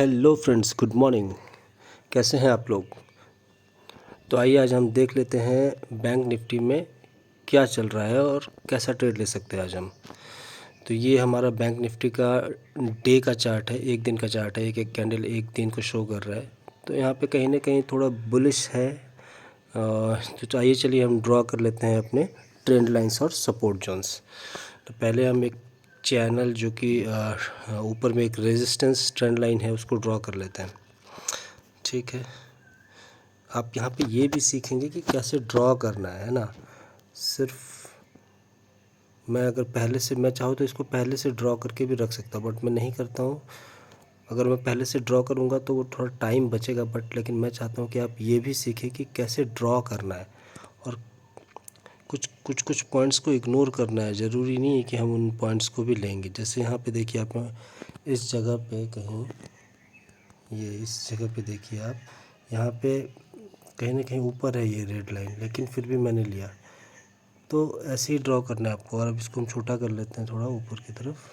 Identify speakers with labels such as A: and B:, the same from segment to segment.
A: Hello friends, good morning. कैसे हैं आप लोग? तो आइए आज हम देख लेते हैं बैंक निफ्टी में क्या चल रहा है और कैसा ट्रेड ले सकते हैं आज हम। तो ये हमारा बैंक निफ्टी का डे का चार्ट है, एक दिन का चार्ट है। एक एक कैंडल एक दिन को शो कर रहा है। तो यहाँ पे कहीं ना कहीं थोड़ा बुलिश है। तो आइए चलिए हम ड्रॉ कर लेते हैं अपने ट्रेंड लाइंस और सपोर्ट जोन्स। तो पहले हम एक चैनल जो कि ऊपर में एक रेजिस्टेंस ट्रेंड लाइन है उसको ड्रॉ कर लेते हैं। ठीक है, आप यहाँ पे ये भी सीखेंगे कि कैसे ड्रॉ करना है ना। सिर्फ मैं अगर पहले से मैं चाहूँ तो इसको पहले से ड्रॉ करके भी रख सकता हूँ, बट मैं नहीं करता हूँ। अगर मैं पहले से ड्रॉ करूँगा तो वो थोड़ा टाइम बचेगा, बट लेकिन मैं चाहता हूँ कि आप ये भी सीखें कि कैसे ड्रॉ करना है और कुछ पॉइंट्स को इग्नोर करना है। ज़रूरी नहीं है कि हम उन पॉइंट्स को भी लेंगे। जैसे यहाँ पे देखिए, आप इस जगह पे कहीं, ये इस जगह पे देखिए, आप यहाँ पे कहीं ना कहीं ऊपर है ये रेड लाइन, लेकिन फिर भी मैंने लिया। तो ऐसे ही ड्रॉ करना है आपको। और अब इसको हम छोटा कर लेते हैं थोड़ा ऊपर की तरफ,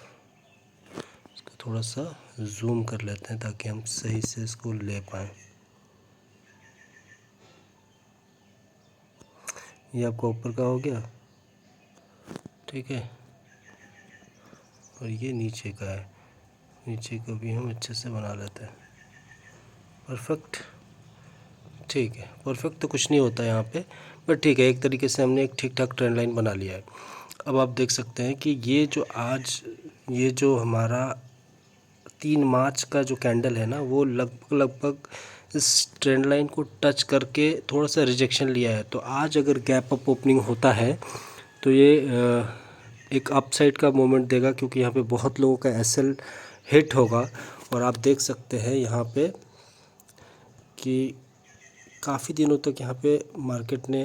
A: इसको थोड़ा सा जूम कर लेते हैं ताकि हम सही से इसको ले पाएँ। ये आपका ऊपर का हो गया, ठीक है। और ये नीचे का है, नीचे को भी हम अच्छे से बना लेते हैं। परफेक्ट, ठीक है। परफेक्ट तो कुछ नहीं होता यहाँ पे, बट ठीक है, एक तरीके से हमने एक ठीक ठाक ट्रेंड लाइन बना लिया है। अब आप देख सकते हैं कि ये जो हमारा 3 मार्च का जो कैंडल है ना, वो लगभग इस ट्रेंड लाइन को टच करके थोड़ा सा रिजेक्शन लिया है। तो आज अगर गैप अप ओपनिंग होता है तो ये एक अपसाइड का मोमेंट देगा, क्योंकि यहाँ पे बहुत लोगों का एसएल हिट होगा। और आप देख सकते हैं यहाँ पे कि काफ़ी दिनों तक यहाँ पे मार्केट ने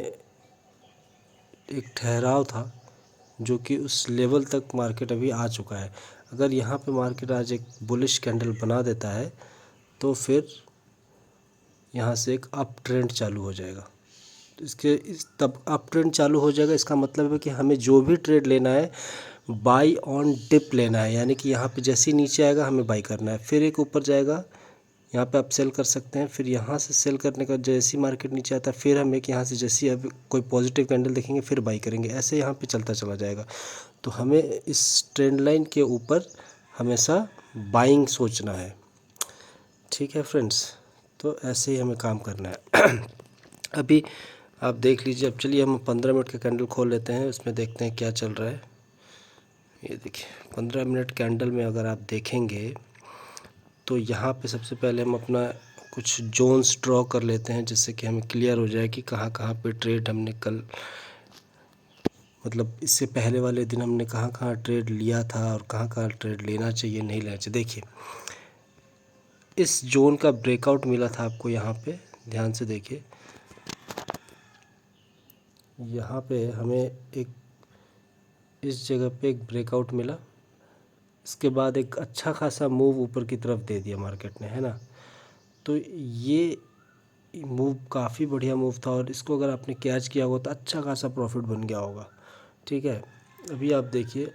A: एक ठहराव था, जो कि उस लेवल तक मार्केट अभी आ चुका है। अगर यहाँ पे मार्केट आज एक बुलिश कैंडल बना देता है तो फिर यहाँ से एक अप ट्रेंड चालू हो जाएगा। तो तब अप ट्रेंड चालू हो जाएगा, इसका मतलब है कि हमें जो भी ट्रेड लेना है बाई ऑन डिप लेना है। यानी कि यहाँ पे जैसे ही नीचे आएगा हमें बाई करना है, फिर एक ऊपर जाएगा, यहाँ पे आप सेल कर सकते हैं। फिर यहाँ से सेल करने का जैसे ही मार्केट नीचे आता है, फिर हम एक यहाँ से जैसे अब कोई पॉजिटिव कैंडल देखेंगे फिर बाई करेंगे। ऐसे यहाँ पे चलता चला जाएगा। तो हमें इस ट्रेंड लाइन के ऊपर हमेशा बाइंग सोचना है। ठीक है फ्रेंड्स, तो ऐसे ही हमें काम करना है। अभी आप देख लीजिए। अब चलिए हम 15 मिनट का कैंडल खोल लेते हैं, उसमें देखते हैं क्या चल रहा है। ये देखिए 15 मिनट कैंडल में अगर आप देखेंगे तो यहाँ पे सबसे पहले हम अपना कुछ जोन्स ड्रॉ कर लेते हैं, जिससे कि हमें क्लियर हो जाए कि कहाँ कहाँ पे ट्रेड हमने कल, मतलब इससे पहले वाले दिन हमने कहाँ कहाँ ट्रेड लिया था और कहाँ कहाँ ट्रेड लेना चाहिए नहीं लेना चाहिए। देखिए इस जोन का ब्रेकआउट मिला था आपको, यहाँ पे ध्यान से देखिए। यहाँ पे हमें एक इस जगह पे एक ब्रेकआउट मिला, इसके बाद एक अच्छा खासा मूव ऊपर की तरफ दे दिया मार्केट ने, है ना। तो ये मूव काफ़ी बढ़िया मूव था, और इसको अगर आपने कैच किया होगा तो अच्छा खासा प्रॉफिट बन गया होगा। ठीक है, अभी आप देखिए,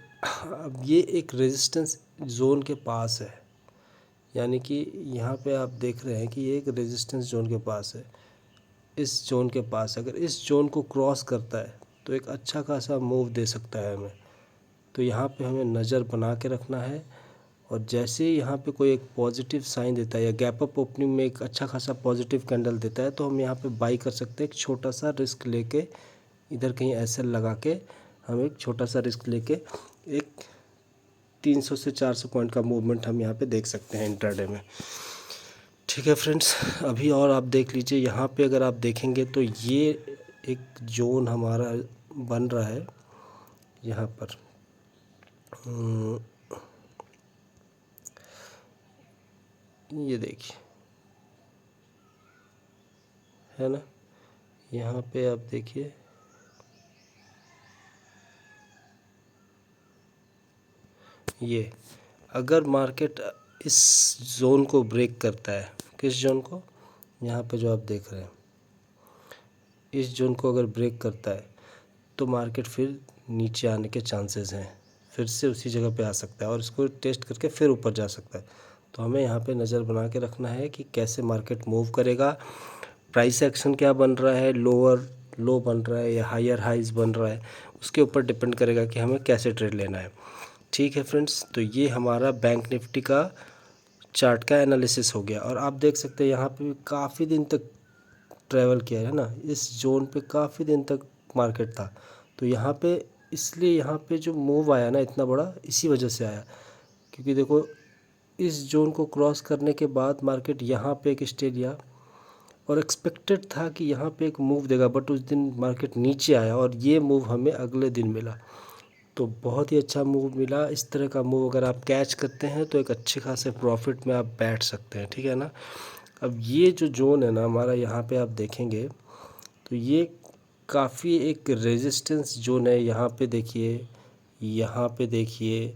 A: अब ये एक रेजिस्टेंस जोन के पास है। यानी कि यहाँ पे आप देख रहे हैं कि ये एक रेजिस्टेंस जोन के पास है। इस जोन के पास अगर इस जोन को क्रॉस करता है तो एक अच्छा खासा मूव दे सकता है हमें। तो यहाँ पे हमें नज़र बना के रखना है। और जैसे ही यहाँ पे कोई एक पॉजिटिव साइन देता है या गैप अप ओपनिंग में एक अच्छा खासा पॉजिटिव कैंडल देता है, तो हम यहाँ पे बाई कर सकते हैं। एक छोटा सा रिस्क लेके, इधर कहीं एसएल लगा के हम एक छोटा सा रिस्क लेके एक 300 से 400 पॉइंट का मूवमेंट हम यहाँ पे देख सकते हैं इंट्राडे में। ठीक है फ्रेंड्स, अभी और आप देख लीजिए, यहाँ पे अगर आप देखेंगे तो ये एक जोन हमारा बन रहा है यहाँ पर। ये देखिए, है ना। यहाँ पे आप देखिए, ये अगर मार्केट इस जोन को ब्रेक करता है, किस जोन को, यहाँ पे जो आप देख रहे हैं, इस जोन को अगर ब्रेक करता है तो मार्केट फिर नीचे आने के चांसेस हैं, फिर से उसी जगह पे आ सकता है और इसको टेस्ट करके फिर ऊपर जा सकता है। तो हमें यहाँ पे नज़र बना के रखना है कि कैसे मार्केट मूव करेगा, प्राइस एक्शन क्या बन रहा है, लोअर लो बन रहा है या हायर हाइज बन रहा है, उसके ऊपर डिपेंड करेगा कि हमें कैसे ट्रेड लेना है। ठीक है फ्रेंड्स, तो ये हमारा बैंक निफ्टी का चार्ट का एनालिसिस हो गया। और आप देख सकते हैं यहाँ पे भी काफ़ी दिन तक ट्रैवल किया है ना, इस जोन पे काफ़ी दिन तक मार्केट था। तो यहाँ पे इसलिए यहाँ पे जो मूव आया ना इतना बड़ा, इसी वजह से आया, क्योंकि देखो इस जोन को क्रॉस करने के बाद मार्केट यहाँ पे एक स्टे लिया और एक्सपेक्टेड था कि यहाँ पे एक मूव देगा, बट उस दिन मार्केट नीचे आया और ये मूव हमें अगले दिन मिला। तो बहुत ही अच्छा मूव मिला। इस तरह का मूव अगर आप कैच करते हैं तो एक अच्छे खासे प्रॉफिट में आप बैठ सकते हैं, ठीक है ना। अब ये जो जोन है ना हमारा, यहाँ पे आप देखेंगे तो ये काफ़ी एक रेजिस्टेंस जोन है। यहाँ पे देखिए, यहाँ पे देखिए,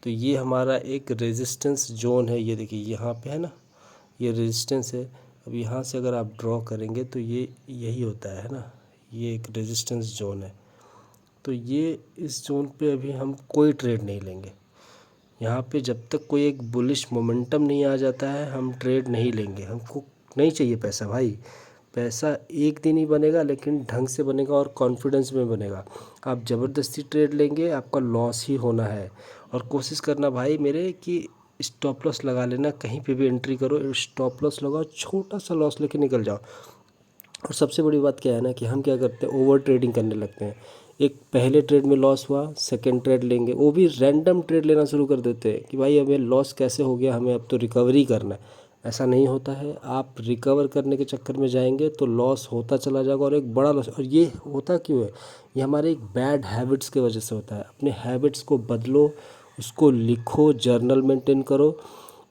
A: तो ये हमारा एक रेजिस्टेंस जोन है। ये देखिए यहाँ पे है ना, ये रेजिस्टेंस है। अब यहाँ से अगर आप ड्रॉ करेंगे तो ये यही होता है ना, ये एक रेजिस्टेंस जोन है। तो ये इस जोन पे अभी हम कोई ट्रेड नहीं लेंगे। यहाँ पे जब तक कोई एक बुलिश मोमेंटम नहीं आ जाता है हम ट्रेड नहीं लेंगे। हमको नहीं चाहिए पैसा भाई, पैसा एक दिन ही बनेगा लेकिन ढंग से बनेगा और कॉन्फिडेंस में बनेगा। आप ज़बरदस्ती ट्रेड लेंगे आपका लॉस ही होना है। और कोशिश करना भाई मेरे कि स्टॉप लॉस लगा लेना, कहीं पे भी एंट्री करो स्टॉप लॉस लगाओ, छोटा सा लॉस लेके निकल जाओ। और सबसे बड़ी बात क्या है ना कि हम क्या करते हैं, ओवर ट्रेडिंग करने लगते हैं। एक पहले ट्रेड में लॉस हुआ, सेकंड ट्रेड लेंगे, वो भी रैंडम ट्रेड लेना शुरू कर देते हैं कि भाई हमें लॉस कैसे हो गया, हमें अब तो रिकवरी करना है। ऐसा नहीं होता है, आप रिकवर करने के चक्कर में जाएंगे तो लॉस होता चला जाएगा और एक बड़ा लॉस। और ये होता क्यों है, ये हमारे एक बैड हैबिट्स की वजह से होता है। अपने हैबिट्स को बदलो, उसको लिखो, जर्नल मेंटेन करो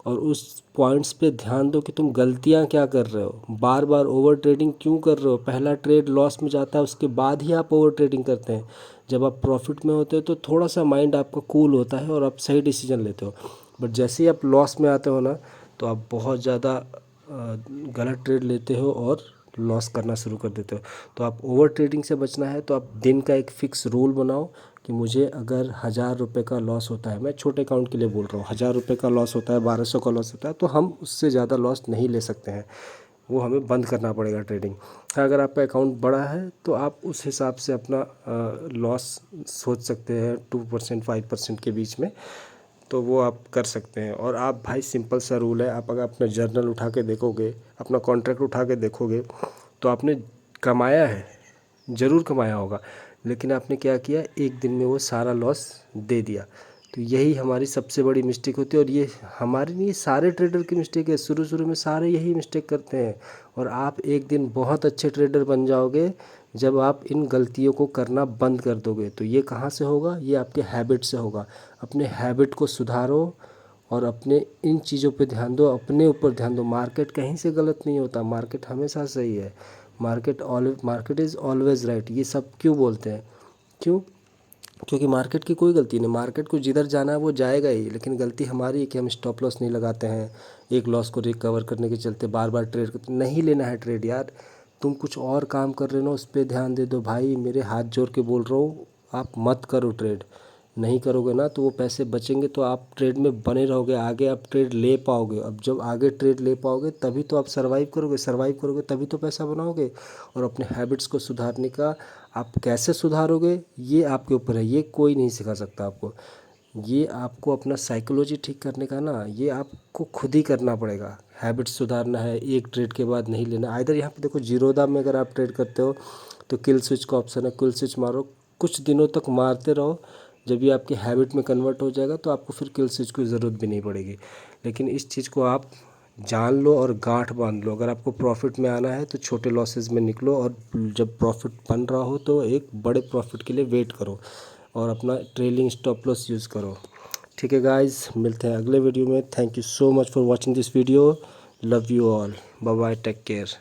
A: और उस पॉइंट्स पे ध्यान दो कि तुम गलतियां क्या कर रहे हो, बार बार ओवर ट्रेडिंग क्यों कर रहे हो। पहला ट्रेड लॉस में जाता है उसके बाद ही आप ओवर ट्रेडिंग करते हैं। जब आप प्रॉफिट में होते हो तो थोड़ा सा माइंड आपका कूल होता है और आप सही डिसीजन लेते हो। बट जैसे ही आप लॉस में आते हो ना तो आप बहुत ज़्यादा गलत ट्रेड लेते हो और लॉस करना शुरू कर देते हो। तो आप ओवर ट्रेडिंग से बचना है तो आप दिन का एक फ़िक्स रूल बनाओ कि मुझे अगर 1000 रुपये का लॉस होता है, मैं छोटे अकाउंट के लिए बोल रहा हूँ, 1000 रुपये का लॉस होता है, 1200 का लॉस होता है, तो हम उससे ज़्यादा लॉस नहीं ले सकते हैं, वो हमें बंद करना पड़ेगा ट्रेडिंग। अगर आपका अकाउंट बड़ा है तो आप उस हिसाब से अपना लॉस सोच सकते हैं 2% 5% के बीच में, तो वो आप कर सकते हैं। और आप भाई सिंपल सा रूल है, आप अगर अपना जर्नल उठा के देखोगे, अपना कॉन्ट्रैक्ट उठा के देखोगे तो आपने कमाया है, ज़रूर कमाया होगा, लेकिन आपने क्या किया, एक दिन में वो सारा लॉस दे दिया। तो यही हमारी सबसे बड़ी मिस्टेक होती है और ये हमारी नहीं, सारे ट्रेडर की मिस्टेक है। शुरू शुरू में सारे यही मिस्टेक करते हैं और आप एक दिन बहुत अच्छे ट्रेडर बन जाओगे जब आप इन गलतियों को करना बंद कर दोगे। तो ये कहाँ से होगा, ये आपके हैबिट से होगा। अपने हैबिट को सुधारो और अपने इन चीज़ों पे ध्यान दो, अपने ऊपर ध्यान दो। मार्केट कहीं से गलत नहीं होता, मार्केट हमेशा सही है। Market is always right. ये सब क्यों बोलते हैं, क्यों, क्योंकि मार्केट की कोई गलती नहीं, मार्केट को जिधर जाना है वो जाएगा ही, लेकिन गलती हमारी है कि हम स्टॉप लॉस नहीं लगाते हैं। एक लॉस को रिकवर करने के चलते बार बार ट्रेड करते, नहीं लेना है ट्रेड यार। तुम कुछ और काम कर रहे हो उस पर ध्यान दे दो भाई, मेरे हाथ जोड़ के बोल रहा हूँ, आप मत करो ट्रेड। नहीं करोगे ना तो वो पैसे बचेंगे तो आप ट्रेड में बने रहोगे, आगे आप ट्रेड ले पाओगे। अब जब आगे ट्रेड ले पाओगे तभी तो आप सर्वाइव करोगे तभी तो पैसा बनाओगे। और अपने हैबिट्स को सुधारने का, आप कैसे सुधारोगे ये आपके ऊपर है, ये कोई नहीं सिखा सकता आपको। ये आपको अपना साइकोलॉजी ठीक करने का ना, ये आपको खुद ही करना पड़ेगा। हैबिट्स सुधारना है, एक ट्रेड के बाद नहीं लेना। आइधर यहाँ पे देखो जीरोधा में अगर आप ट्रेड करते हो तो किल स्विच का ऑप्शन है, किल स्विच मारो, कुछ दिनों तक मारते रहो, जब ये आपकी हैबिट में कन्वर्ट हो जाएगा तो आपको फिर किल स्विच की ज़रूरत भी नहीं पड़ेगी। लेकिन इस चीज़ को आप जान लो और गांठ बांध लो। अगर आपको प्रॉफिट में आना है तो छोटे लॉसेस में निकलो और जब प्रॉफिट बन रहा हो तो एक बड़े प्रॉफिट के लिए वेट करो और अपना ट्रेलिंग स्टॉप लॉस यूज़ करो। ठीक है गाइस, मिलते हैं अगले वीडियो में। Thank you so much for watching this video. Love you all, bye bye, take care.